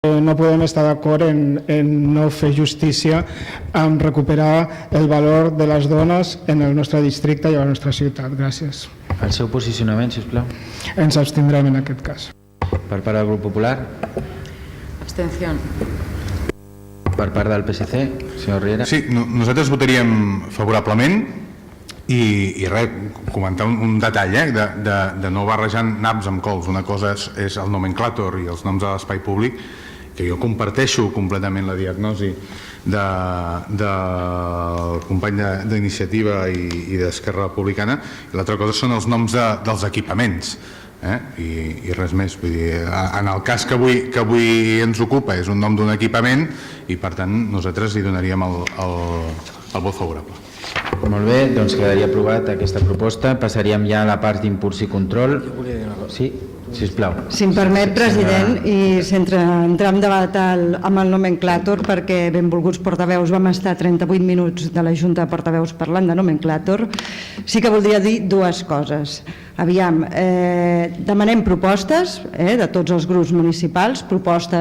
No podem estar d'acord en no fer justícia en recuperar el valor de les dones en el nostre districte i a la nostra ciutat. Gràcies. El seu posicionament, sisplau. Ens abstindrem en aquest cas. Per part del grup popular. Abstenció. Per part del PSC, senyor Riera. Sí, nosaltres votaríem favorablement i res, comentar un detall, de no barrejar naps amb cols. Una cosa és el nomenclàtor i els noms de l'espai públic, que jo comparteixo completament la diagnosi del company d'Iniciativa i d'Esquerra Republicana, i l'altra cosa són els noms dels equipaments, i res més. Vull dir, en el cas que avui ens ocupa és un nom d'un equipament i per tant nosaltres hi donaríem el vot favorable. Molt bé, doncs quedaria aprovat aquesta proposta. Passaríem ja a la part d'impuls i control. Sí, sisplau. Si em permet, president, i sense entrar en debat amb el nomenclàtor, perquè benvolguts portaveus vam estar 38 minuts de la Junta de Portaveus parlant de nomenclàtor, sí que voldria dir dues coses. Aviam, demanem propostes de tots els grups municipals, propostes